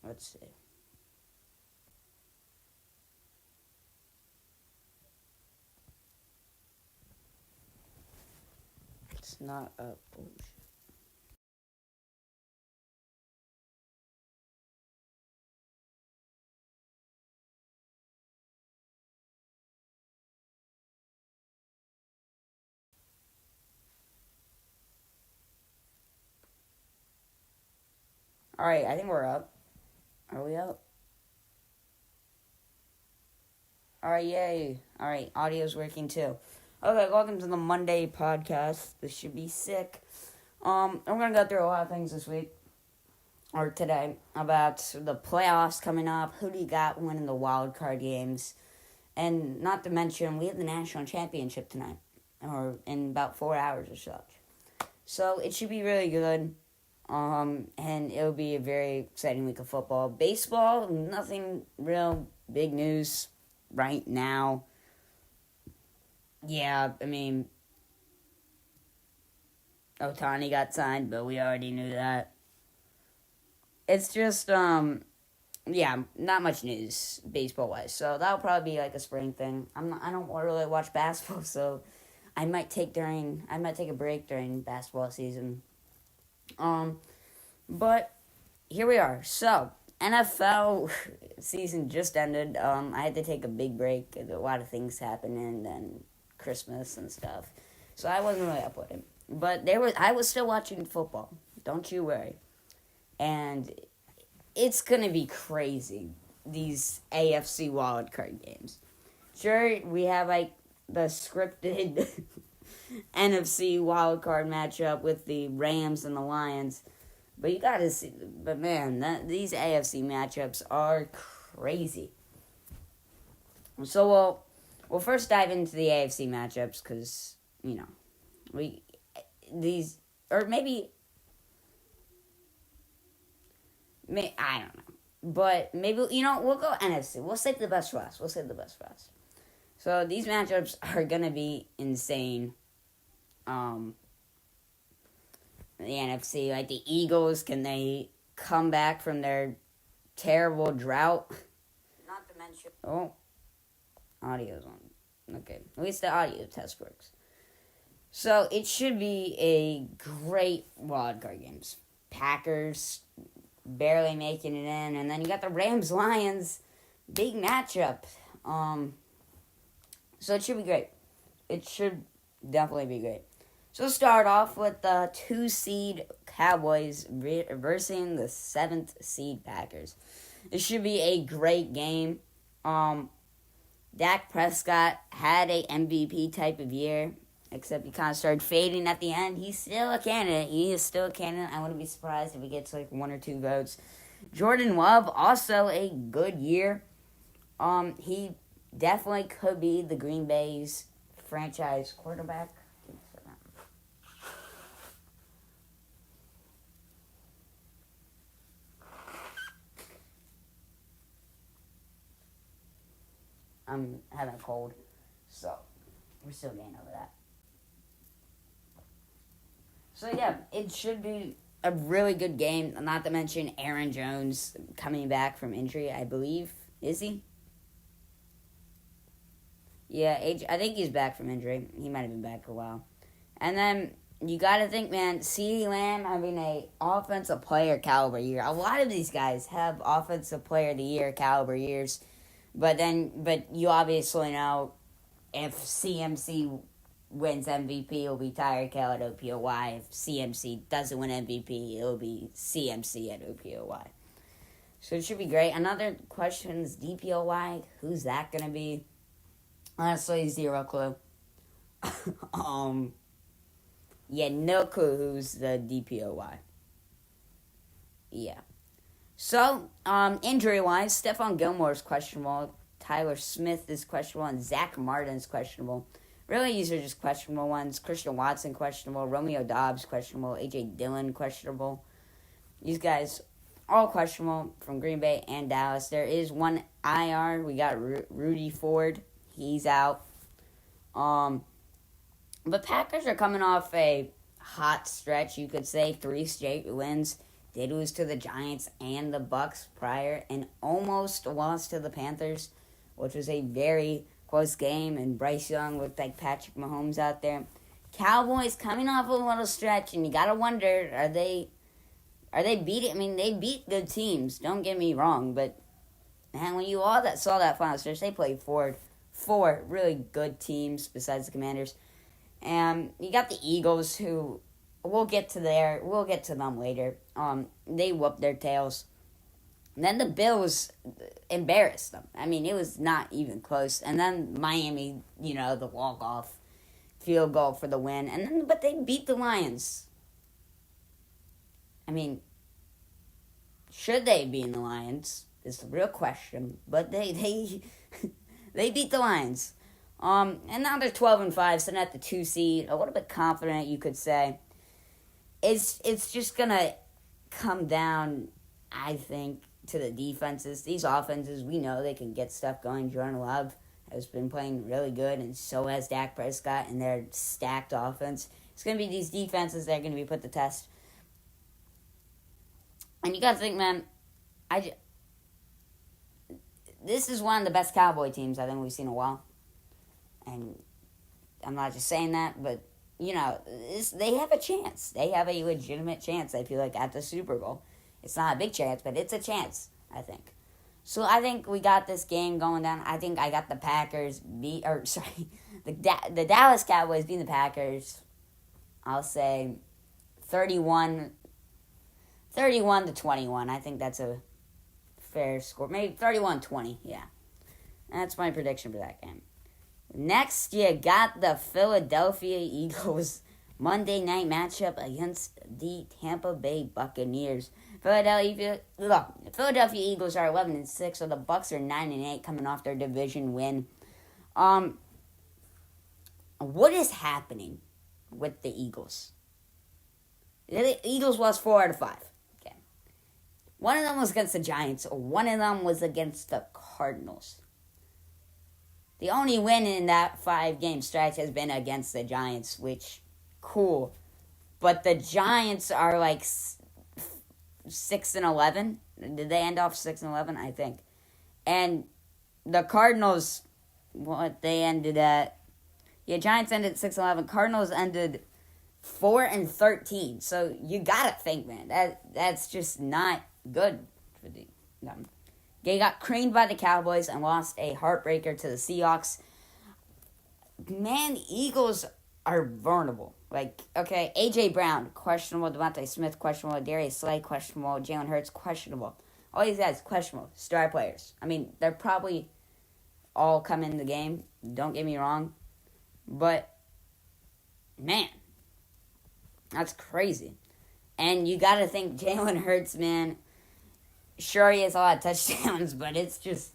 Let's see. It's not up. Oh, shit. Alright, I think we're up. Are we up? Alright, yay. Alright, audio's working too. Okay, welcome to the Monday podcast. This should be sick. I'm gonna go through a lot of things this week, or today, about the playoffs coming up, who do you got winning the wild card games, and not to mention, we have the national championship tonight, or in about 4 hours or such. So, it should be really good. And it'll be a very exciting week of football. Baseball, nothing real big news right now. Yeah, I mean, Ohtani got signed, but we already knew that. It's just, yeah, not much news baseball wise. So that'll probably be like a spring thing. I don't really watch basketball, so I might take a break during basketball season. But here we are. So, NFL season just ended. I had to take a big break. A lot of things happening and Christmas and stuff. So I wasn't really up with it. But I was still watching football. Don't you worry. And it's going to be crazy, these AFC wildcard games. Sure, we have like the scripted NFC wildcard matchup with the Rams and the Lions. But you gotta see, but man, these AFC matchups are crazy. So we'll first dive into the AFC matchups because, I don't know. But maybe, we'll go NFC. We'll save the best for us. So these matchups are going to be insane. The NFC, like the Eagles, can they come back from their terrible drought? Not to mention... Oh, audio's on. Okay, at least the audio test works. So it should be a great wildcard games. Packers barely making it in, and then you got the Rams-Lions, big matchup. So it should be great. It should definitely be great. So we'll start off with the 2-seed Cowboys versus the 7th seed Packers. It should be a great game. Dak Prescott had a MVP type of year, except he kind of started fading at the end. He's still a candidate. He is still a candidate. I wouldn't be surprised if he gets like 1 or 2 votes. Jordan Love, also a good year. He definitely could be the Green Bay's franchise quarterback. I'm having a cold, so we're still getting over that. So yeah, it should be a really good game. Not to mention Aaron Jones coming back from injury, I believe. Is he? Yeah, I think he's back from injury. He might have been back for a while. And then you got to think, man, CeeDee Lamb having a offensive player caliber year. A lot of these guys have offensive player of the year caliber years. But you obviously know if CMC wins MVP, it'll be Tyreek Hill at OPOY. If CMC doesn't win MVP, it'll be CMC at OPOY. So it should be great. Another question is DPOY. Who's that going to be? Honestly, zero clue. Yeah, no clue who's the DPOY. Yeah. So, injury-wise, Stephon Gilmore is questionable. Tyler Smith is questionable. And Zach Martin is questionable. Really, these are just questionable ones. Christian Watson, questionable. Romeo Doubs, questionable. A.J. Dillon, questionable. These guys, all questionable from Green Bay and Dallas. There is one IR. We got Rudy Ford. He's out. But Packers are coming off a hot stretch, you could say. 3 straight wins. did lose to the Giants and the Bucks prior, and almost lost to the Panthers, which was a very close game. And Bryce Young looked like Patrick Mahomes out there. Cowboys coming off a little stretch, and you gotta wonder, are they beating? I mean, they beat good teams. Don't get me wrong, but man, when you all that saw that final stretch, they played four really good teams besides the Commanders. And you got the Eagles, who we'll get to them later. They whooped their tails. And then the Bills embarrassed them. I mean, it was not even close. And then Miami, the walk-off field goal for the win. But they beat the Lions. I mean, should they be in the Lions is the real question. But they they beat the Lions. And now they're 12-5, sitting at the 2 seed, a little bit confident, you could say. It's just gonna come down, I think, to the defenses. These offenses, we know they can get stuff going. Jordan Love has been playing really good, and so has Dak Prescott, and their stacked offense. It's gonna be these defenses that are gonna be put to test. And you gotta think, man, this is one of the best Cowboy teams I think we've seen in a while. And I'm not just saying that, but, they have a chance. They have a legitimate chance, I feel like, at the Super Bowl. It's not a big chance, but it's a chance, I think. So I think we got this game going down. I think I got the Packers the Dallas Cowboys beating the Packers. I'll say 31 to 21. I think that's a fair score. Maybe 31-20, yeah. That's my prediction for that game. Next, you got the Philadelphia Eagles Monday night matchup against the Tampa Bay Buccaneers. Philadelphia Eagles are 11-6, so the Bucs are 9-8, coming off their division win. What is happening with the Eagles? The Eagles lost 4 out of 5. Okay, one of them was against the Giants. One of them was against the Cardinals. The only win in that 5-game stretch has been against the Giants, which, cool. But the Giants are like 6-11. Did they end off 6-11? I think. And the Cardinals, they ended at... Yeah, Giants ended 6-11. Cardinals ended 4-13. So you gotta think, man, that's just not good for the... They got creamed by the Cowboys and lost a heartbreaker to the Seahawks. Man, Eagles are vulnerable. Like, okay, A.J. Brown, questionable. Devontae Smith, questionable. Darius Slay, questionable. Jalen Hurts, questionable. All these guys, questionable. Star players. I mean, they're probably all coming in the game. Don't get me wrong. But, man, that's crazy. And you got to think Jalen Hurts, man... Sure, he has a lot of touchdowns, but it's just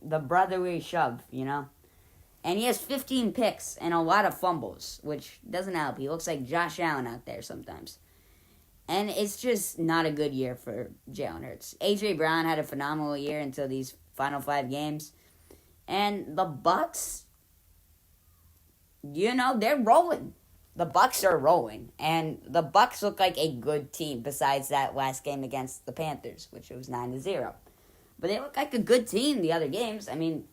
the brotherly shove, And he has 15 picks and a lot of fumbles, which doesn't help. He looks like Josh Allen out there sometimes. And it's just not a good year for Jalen Hurts. A.J. Brown had a phenomenal year until these final 5 games. And the Bucs, they're rolling. The Bucs are rolling, and the Bucs look like a good team besides that last game against the Panthers, which was 9-0. But they look like a good team the other games. I mean,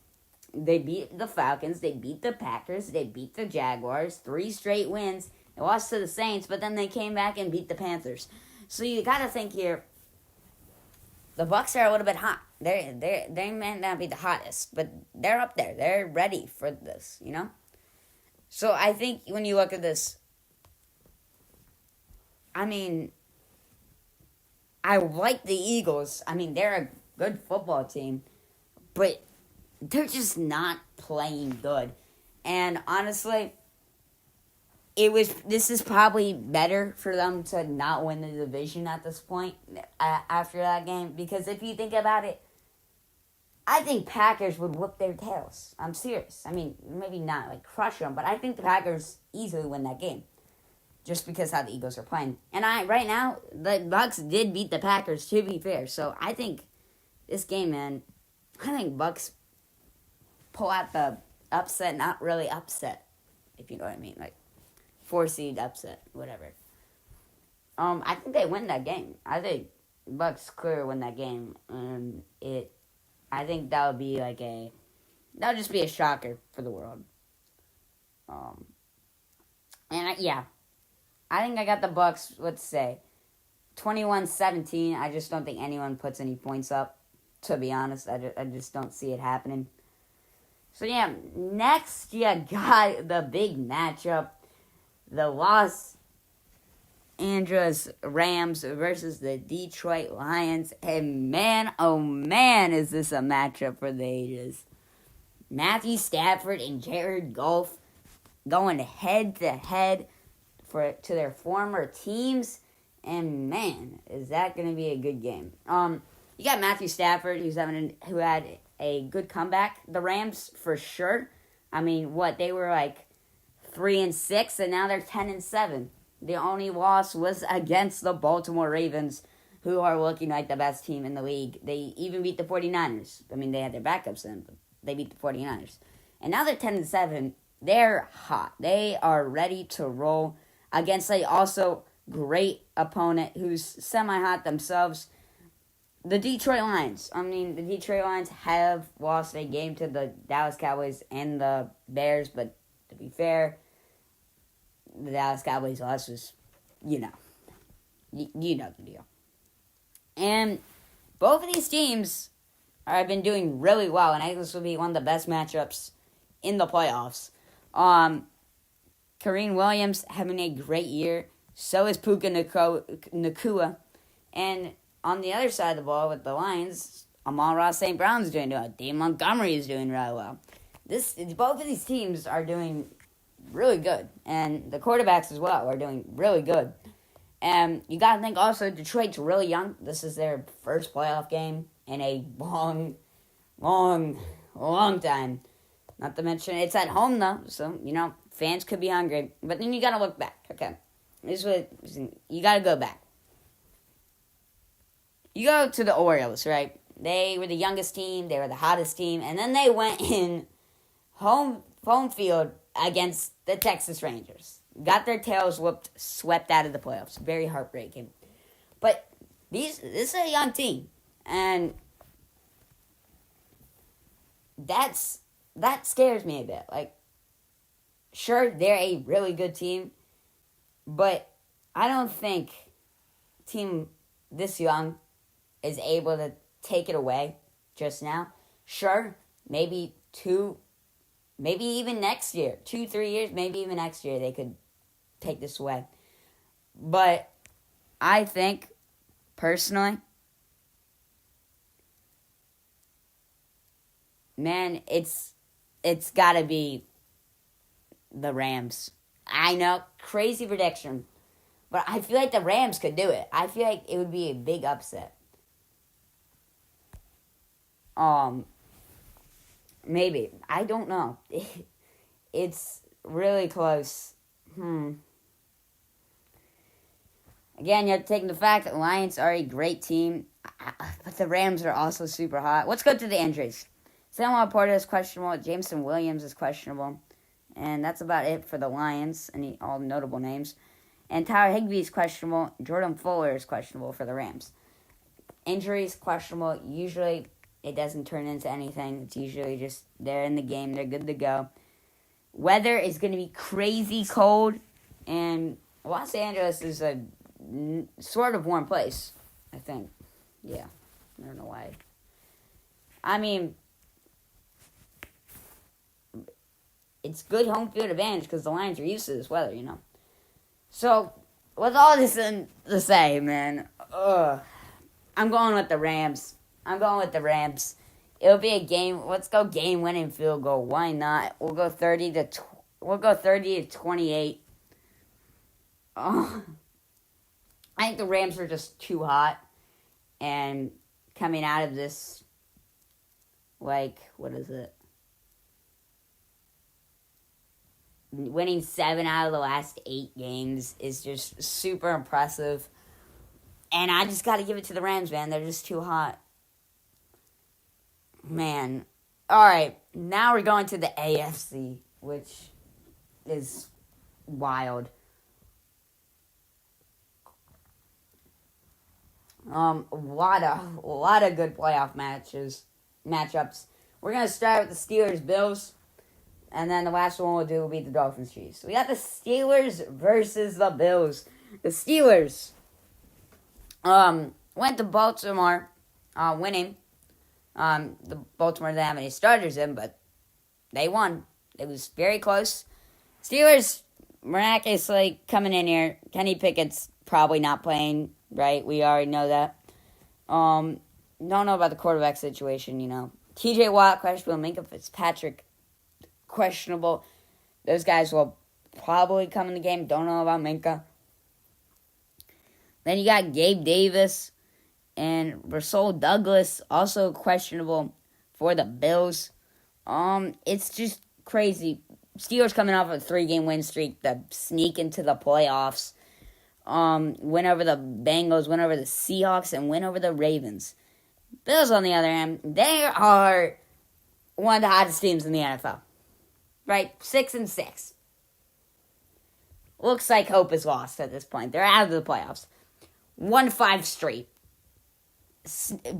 they beat the Falcons, they beat the Packers, they beat the Jaguars, 3 straight wins. They lost to the Saints, but then they came back and beat the Panthers. So you gotta think here, the Bucs are a little bit hot. They might not be the hottest, but they're up there. They're ready for this, So I think when you look at this, I mean, I like the Eagles. I mean, they're a good football team, but they're just not playing good. And honestly, this is probably better for them to not win the division at this point after that game, because if you think about it, I think Packers would whoop their tails. I'm serious. I mean, maybe not like crush them, but I think the Packers easily win that game, just because how the Eagles are playing. And right now, the Bucs did beat the Packers, to be fair. So I think this game, man, I think Bucs pull out the upset, not really upset, if you know what I mean, like 4-seed upset, whatever. I think they win that game. I think Bucks clear win that game. I think that would be that would just be a shocker for the world. Um, yeah, I think I got the Bucks. Let's say 21-17. I just don't think anyone puts any points up. To be honest, I just don't see it happening. So yeah, next you got the big matchup, the Los Angeles Rams versus the Detroit Lions. And man, oh man, is this a matchup for the ages. Matthew Stafford and Jared Goff going head to head to their former teams. And man, is that going to be a good game. You got Matthew Stafford, who had a good comeback. The Rams, for sure. I mean, they were 3-6, and now they're 10-7. The only loss was against the Baltimore Ravens, who are looking like the best team in the league. They even beat the 49ers. I mean, they had their backups in, but they beat the 49ers. And now they're 10-7. They're hot. They are ready to roll against a also great opponent who's semi-hot themselves, the Detroit Lions. I mean, the Detroit Lions have lost a game to the Dallas Cowboys and the Bears, but to be fair, the Dallas Cowboys loss was, you know the deal. And both of these teams have been doing really well, and I think this will be one of the best matchups in the playoffs. Kareem Williams having a great year. So is Puka Nacua. And on the other side of the ball with the Lions, Amon-Ra St. Brown's doing well. Dave Montgomery is doing really well. Both of these teams are doing really good. And the quarterbacks as well are doing really good. And you got to think also Detroit's really young. This is their first playoff game in a long time. Not to mention it's at home though, so fans could be hungry. But then you got to look back. Okay, you got to go back. You go to the Orioles, right? They were the youngest team. They were the hottest team, and then they went in home field against the Texas Rangers. Got their tails whooped, swept out of the playoffs. Very heartbreaking. But this is a young team, and that scares me a bit. Sure, they're a really good team, but I don't think a team this young is able to take it away just now. Sure, maybe even next year, 2-3 years, maybe even next year they could take this away. But I think, personally, man, it's got to be the Rams. I know, crazy prediction, but I feel like the Rams could do it. I feel like it would be a big upset. Maybe. I don't know. It's really close. Again, you have to take into the fact that the Lions are a great team, but the Rams are also super hot. Let's go to the injuries. Samuel Porter is questionable. Jameson Williams is questionable. And that's about it for the Lions, and all notable names. And Tyler Higbee is questionable. Jordan Fuller is questionable for the Rams. Injuries, questionable. Usually, it doesn't turn into anything. It's usually just they're in the game. They're good to go. Weather is going to be crazy cold. And Los Angeles is a sort of warm place, I think. Yeah. I don't know why. I mean, it's good home field advantage because the Lions are used to this weather, So, with all this to say, man, I'm going with the Rams. It'll be a game. Let's go game-winning field goal. Why not? We'll go 30-28. I think the Rams are just too hot, and coming out of this, what is it? Winning 7 out of the last 8 games is just super impressive. And I just got to give it to the Rams, man. They're just too hot. Man. All right. Now we're going to the AFC, which is wild. A lot of good playoff matchups. We're gonna start with the Steelers Bills, and then the last one we'll do will be the Dolphins Chiefs. So we got the Steelers versus the Bills. The Steelers went to Baltimore, winning. The Baltimore didn't have any starters in, but they won. It was very close. Steelers miraculously coming in here. Kenny Pickett's probably not playing, right? We already know that. Don't know about the quarterback situation, TJ Watt, questionable. Minkah Fitzpatrick, questionable. Those guys will probably come in the game. Don't know about Minkah. Then you got Gabe Davis and Rasul Douglas, also questionable for the Bills. It's just crazy. Steelers coming off a 3-game win streak to sneak into the playoffs. Win over the Bengals, win over the Seahawks, and win over the Ravens. Bills, on the other hand, they are one of the hottest teams in the NFL. Right? 6-6. Looks like hope is lost at this point. They're out of the playoffs. 1-5 straight.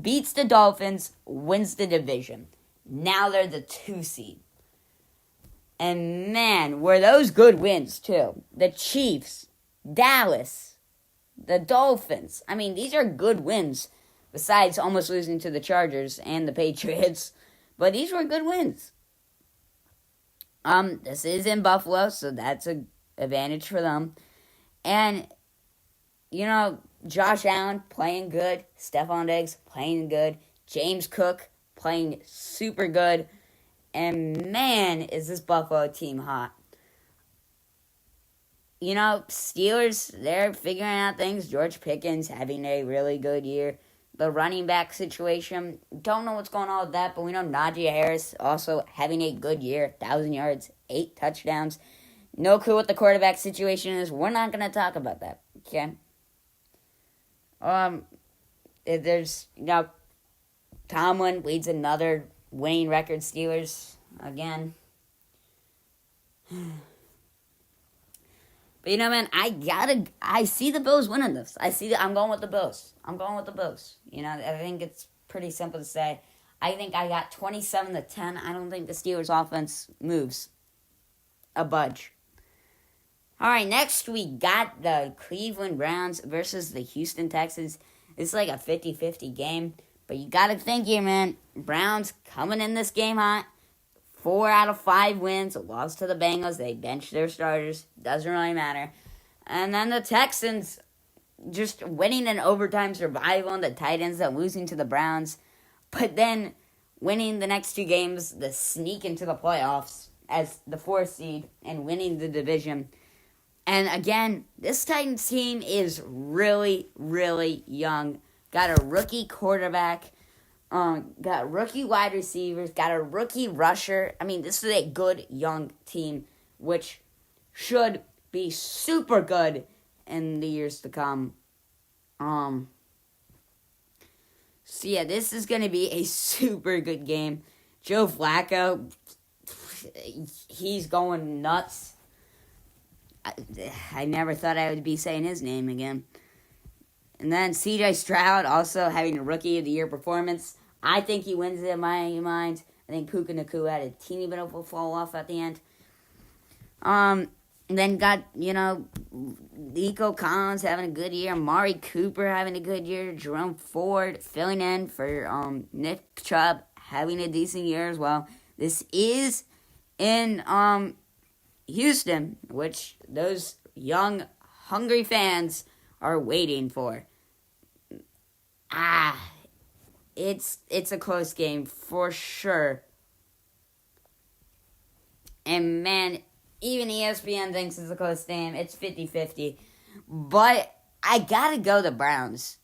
Beats the Dolphins, wins the division. Now they're the 2 seed. And man, were those good wins too. The Chiefs, Dallas, the Dolphins. I mean, these are good wins. Besides almost losing to the Chargers and the Patriots. But these were good wins. This is in Buffalo, so that's an advantage for them. And, Josh Allen playing good. Stephon Diggs playing good. James Cook playing super good. And man, is this Buffalo team hot. Steelers, they're figuring out things. George Pickens having a really good year. The running back situation, don't know what's going on with that, but we know Najee Harris also having a good year. 1,000 yards, 8 touchdowns. No clue what the quarterback situation is. We're not going to talk about that, okay? There's, Tomlin leads another winning record, Steelers, again. But, man, I see the Bills winning this. I'm going with the Bills. I think it's pretty simple to say. I think I got 27-10. I don't think the Steelers offense moves a budge. All right, next we got the Cleveland Browns versus the Houston Texans. It's like a 50-50 game. But you got to think here, man. Browns coming in this game hot. 4 out of 5 wins. Lost to the Bengals. They benched their starters. Doesn't really matter. And then the Texans just winning an overtime survival on the Titans and losing to the Browns. But then winning the next 2 games, the sneak into the playoffs as the 4th seed and winning the division. And again, this Titans team is really, really young. Got a rookie quarterback. Got rookie wide receivers. Got a rookie rusher. I mean, this is a good young team, which should be super good in the years to come. So yeah, this is going to be a super good game. Joe Flacco, he's going nuts. I never thought I would be saying his name again. And then C.J. Stroud also having a Rookie of the Year performance. I think he wins it in my mind. I think Puka Nacua had a teeny bit of a fall off at the end. Then got, Nico Collins having a good year. Amari Cooper having a good year. Jerome Ford filling in for Nick Chubb having a decent year as well. This is in Houston, which those young, hungry fans are waiting for. It's a close game for sure. And man, even ESPN thinks it's a close game. It's 50-50. But I gotta go the Browns.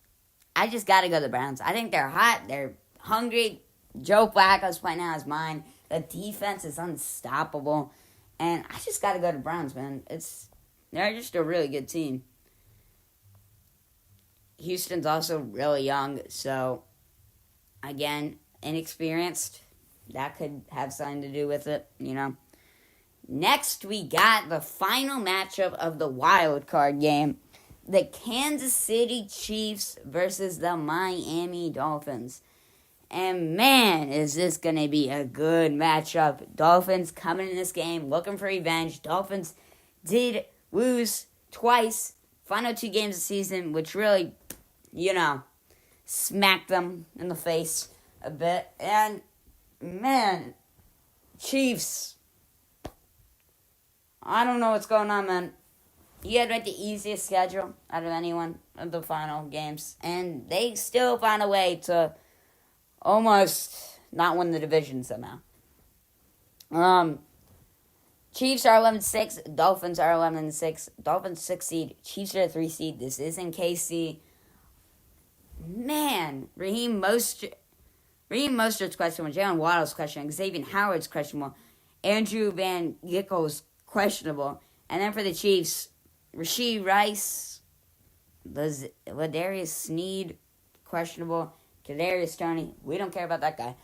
I just gotta go the Browns. I think they're hot. They're hungry. Joe Flacco's playing out his mind. The defense is unstoppable. And I just gotta go to Browns, man. They're just a really good team. Houston's also really young, so again, inexperienced. That could have something to do with it, Next, we got the final matchup of the wild card game. the Kansas City Chiefs versus the Miami Dolphins. And man, is this going to be a good matchup. Dolphins coming in this game looking for revenge. Dolphins did lose twice, final 2 games of the season, which really, smacked them in the face a bit. And man, Chiefs, I don't know what's going on, man. You had the easiest schedule out of anyone of the final games, and they still found a way to almost not win the division somehow. Chiefs are 11-6. Dolphins are 11-6. Dolphins 6 seed. Chiefs are 3 seed. This is in KC. Man, Raheem Mostert's questionable. Jalen Waddle's questionable. Xavier Howard's questionable. Andrew Van Ginkel's questionable. And then for the Chiefs, Rashee Rice, Ladarius Sneed, questionable. Kadarius Toney, we don't care about that guy.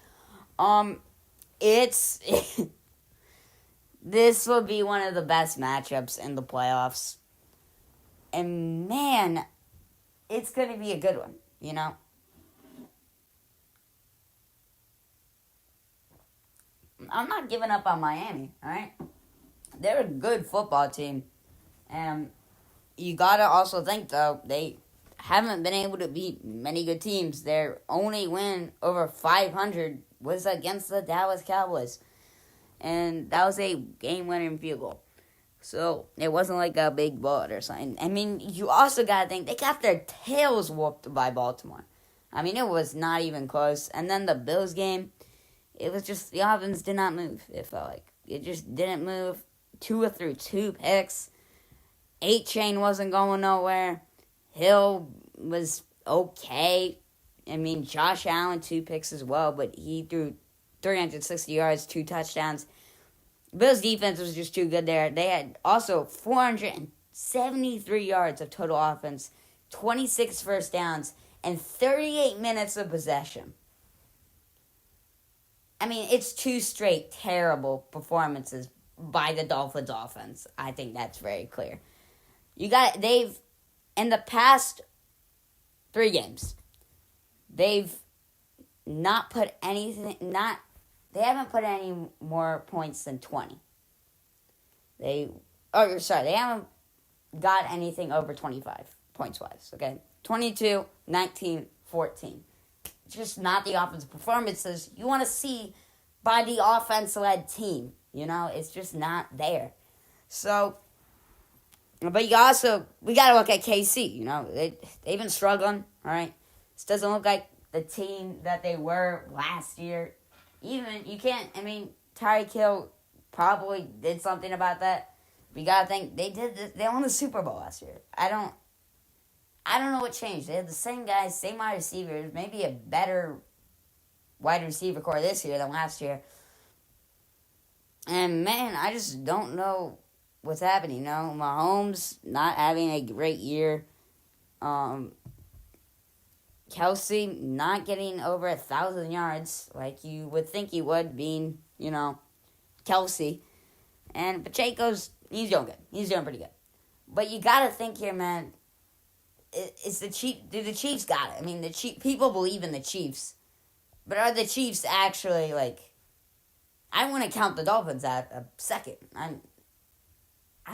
This will be one of the best matchups in the playoffs. And man, it's going to be a good one, I'm not giving up on Miami, alright? They're a good football team. And you gotta also think, though, they haven't been able to beat many good teams. Their only win over 500 was against the Dallas Cowboys. And that was a game-winning field goal. So, it wasn't like a big blowout or something. I mean, you also gotta think, they got their tails whooped by Baltimore. I mean, it was not even close. And then the Bills game, it was just, the offense did not move, it felt like. It just didn't move. Tua threw 2 picks. 8-chain wasn't going nowhere. Hill was okay. I mean, Josh Allen, 2 picks as well, but he threw 360 yards, 2 touchdowns. Bills' defense was just too good there. They had also 473 yards of total offense, 26 first downs, and 38 minutes of possession. I mean, it's 2 straight terrible performances by the Dolphins offense. I think that's very clear. They've, in the past 3 games, they've not put anything, they haven't put any more points than 20. They haven't got anything over 25 points-wise, okay? 22, 19, 14. Just not the offensive performances you want to see by the offense-led team. It's just not there. So, but we got to look at KC, they've been struggling, all right? This doesn't look like the team that they were last year. Tyreek Hill probably did something about that. We got to think, they won the Super Bowl last year. I don't know what changed. They had the same guys, same wide receivers, maybe a better wide receiver core this year than last year. And, man, I just don't know what's happening, Mahomes not having a great year. Kelsey not getting over 1,000 yards like you would think he would, being, Kelsey. And Pacheco's, he's doing good. He's doing pretty good. But you got to think here, man, do the Chiefs got it? I mean, people believe in the Chiefs. But are the Chiefs actually, I want to count the Dolphins at a second. I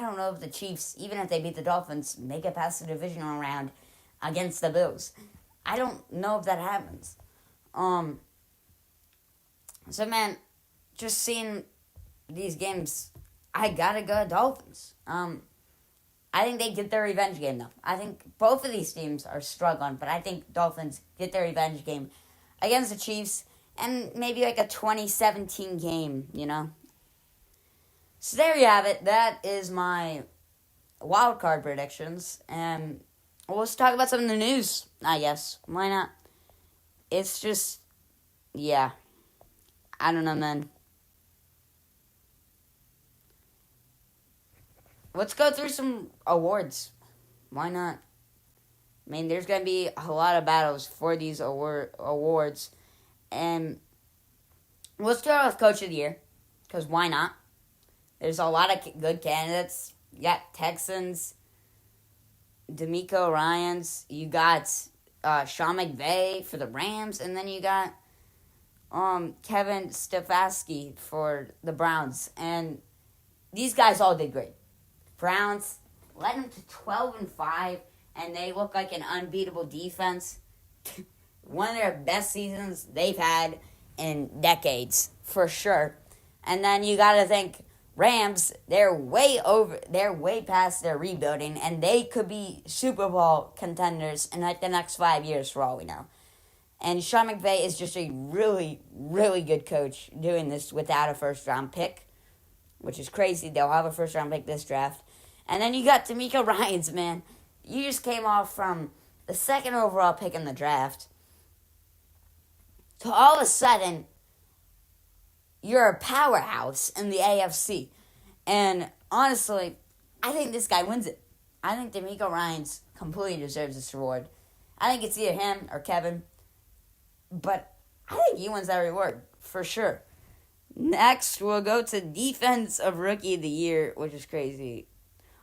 don't know if the Chiefs, even if they beat the Dolphins, make it past the divisional round against the Bills. I don't know if that happens. So, man, just seeing these games, I gotta go Dolphins. I think they get their revenge game, though. I think both of these teams are struggling, but I think Dolphins get their revenge game against the Chiefs, and maybe a 2017 game, So there you have it. That is my wild card predictions, and let's talk about some of the news, I guess. Why not? It's just, yeah. I don't know, man. Let's go through some awards. Why not? I mean, there's going to be a lot of battles for these awards. And let's start with Coach of the Year, because why not? There's a lot of good candidates. You got Texans, D'Amico Ryans. You got Sean McVay for the Rams, and then you got Kevin Stefanski for the Browns. And these guys all did great. Browns led them to 12-5, and they look like an unbeatable defense. One of their best seasons they've had in decades, for sure. And then you got to think Rams, they're way past their rebuilding, and they could be Super Bowl contenders in like the next 5 years for all we know. And Sean McVay is just a really, really good coach doing this without a first-round pick, which is crazy. They'll have a first-round pick this draft. And then you got D'Amico Ryans, man. You just came off from the second overall pick in the draft to all of a sudden you're a powerhouse in the AFC. And honestly, I think this guy wins it. I think D'Amico Ryans completely deserves this reward. I think it's either him or Kevin. But I think he wins that reward, for sure. Next, we'll go to Defense of Rookie of the Year, which is crazy.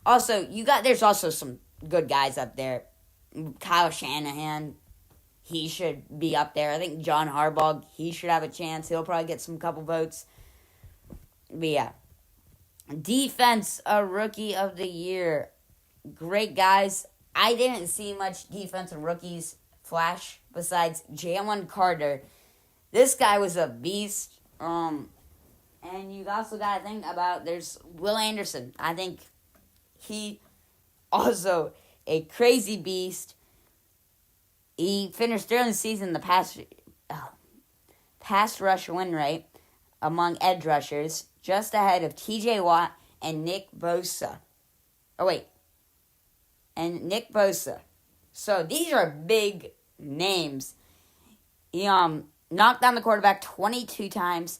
Also, there's also some good guys up there. Kyle Shanahan, he should be up there. I think John Harbaugh, he should have a chance. He'll probably get some couple votes. But yeah. Defense of Rookie of the Year. Great guys. I didn't see much defensive rookies flash besides Jalen Carter. This guy was a beast. And you also got to think about, there's Will Anderson. I think he also a crazy beast. He finished during the season the pass rush win rate among edge rushers, just ahead of T.J. Watt and Nick Bosa. Nick Bosa. So these are big names. He knocked down the quarterback 22 times,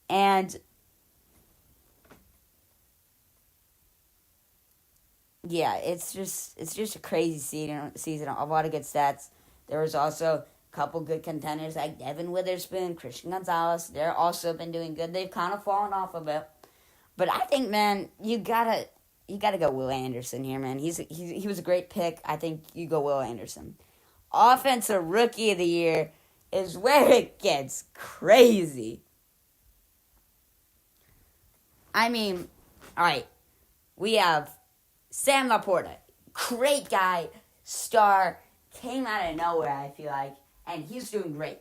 and yeah, it's just a crazy season. A lot of good stats. There was also a couple good contenders like Devin Witherspoon, Christian Gonzalez. They're also been doing good. They've kind of fallen off a bit, but I think, man, you gotta go Will Anderson here, man. He was a great pick. I think you go Will Anderson. Offensive Rookie of the Year is where it gets crazy. I mean, all right, we have Sam Laporta, great guy, star, came out of nowhere, I feel like, and he's doing great.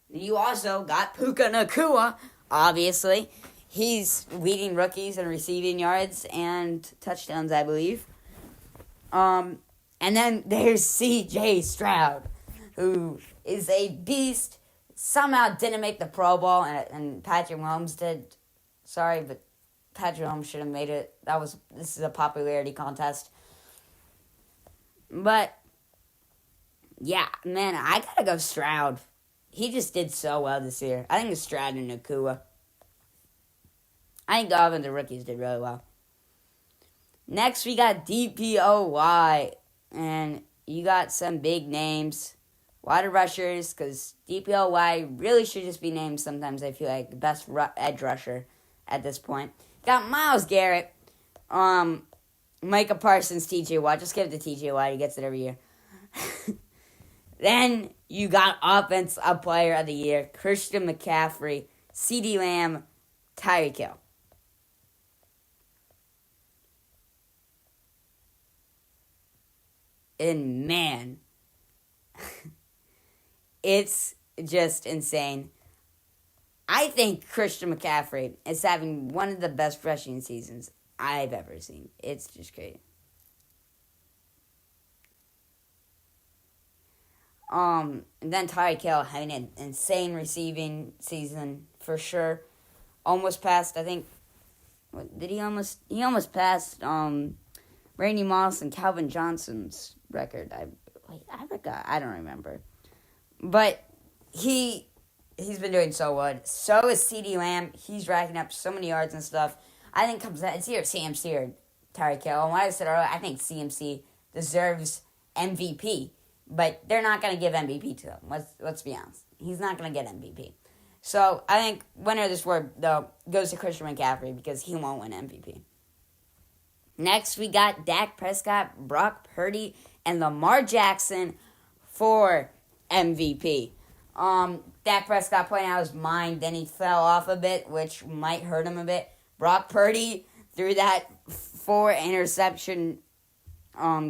You also got Puka Nacua, obviously. He's leading rookies in receiving yards and touchdowns, I believe. And then there's C.J. Stroud, who is a beast, somehow didn't make the Pro Bowl, and Patrick Mahomes did. Sorry, but Patrick Mahomes should have made it. This is a popularity contest. But, yeah, man, I gotta go Stroud. He just did so well this year. I think it's Stroud and Nacua. I think the offensive rookies did really well. Next, we got DPOY. And you got some big names. Wide rushers, because DPOY really should just be named sometimes, I feel like, the best edge rusher at this point. Got Myles Garrett, Micah Parsons, T.J. Watt. Just give it to T.J. Watt. He gets it every year. Then you got Offensive Player of the Year, Christian McCaffrey, CeeDee Lamb, Tyreek Hill. And man, it's just insane. I think Christian McCaffrey is having one of the best rushing seasons I've ever seen. It's just great. And then Tyreek Hill having an insane receiving season for sure. Almost passed, I think. He almost passed Randy Moss and Calvin Johnson's record. I forgot. I don't remember. But he's been doing so well. So is CeeDee Lamb. He's racking up so many yards and stuff. I think it's either CMC or Tyreek Hill. And what I said earlier, I think CMC deserves MVP. But they're not going to give MVP to him. Let's be honest. He's not going to get MVP. So I think winner of this award, though, goes to Christian McCaffrey because he won't win MVP. Next, we got Dak Prescott, Brock Purdy, and Lamar Jackson for MVP. Dak Prescott playing out his mind, then he fell off a bit, which might hurt him a bit. Brock Purdy threw that 4 interception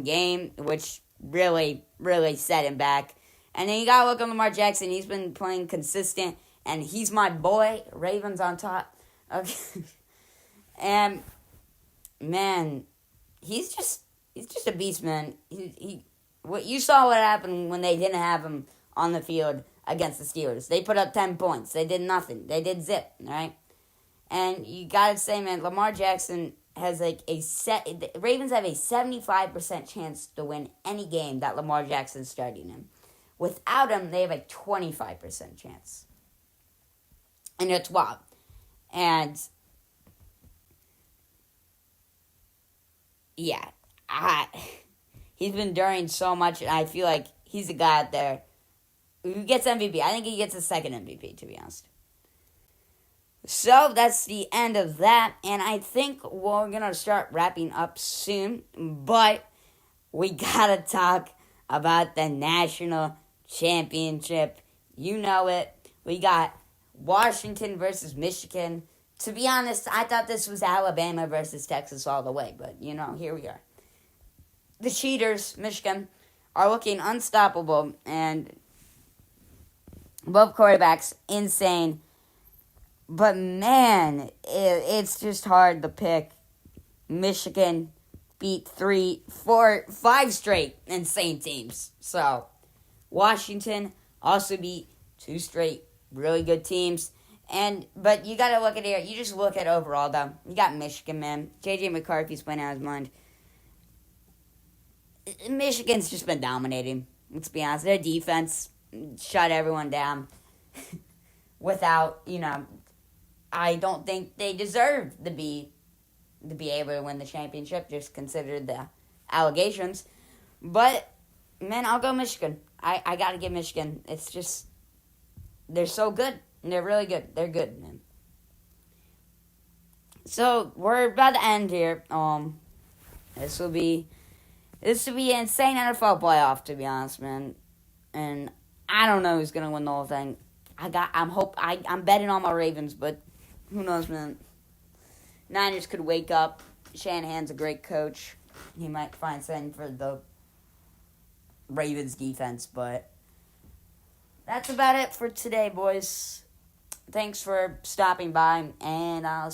game, which really, really set him back. And then you gotta look at Lamar Jackson. He's been playing consistent, and he's my boy. Ravens on top. Okay. And man, he's just a beast, man. What you saw what happened when they didn't have him on the field against the Steelers. They put up 10 points. They did nothing. They did zip, right? And you gotta say, man, Lamar Jackson has the Ravens have a 75% chance to win any game that Lamar Jackson's starting in. Without him, they have a 25% chance. And it's wild. And yeah, he's been enduring so much, and I feel like he's a guy out there who gets MVP. I think he gets a second MVP, to be honest. So that's the end of that, and I think we're going to start wrapping up soon, but we got to talk about the national championship. You know it. We got Washington versus Michigan. To be honest, I thought this was Alabama versus Texas all the way, but, here we are. The cheaters, Michigan, are looking unstoppable, and both quarterbacks, insane. But, man, it's just hard to pick. Michigan beat 5 straight insane teams. So, Washington also beat 2 straight really good teams. But you got to look at it. You just look at overall, though. You got Michigan, man. J.J. McCarthy's playing out of his mind. Michigan's just been dominating. Let's be honest. Their defense shut everyone down without, I don't think they deserve to be able to win the championship, just considered the allegations. But, man, I'll go Michigan. I got to give Michigan. It's just, they're so good. They're really good. They're good, man. So, we're about to end here. This will be an insane NFL playoff, to be honest, man. And I don't know who's gonna win the whole thing. I'm betting on my Ravens, but who knows, man. Niners could wake up. Shanahan's a great coach. He might find something for the Ravens defense, but that's about it for today, boys. Thanks for stopping by, and I'll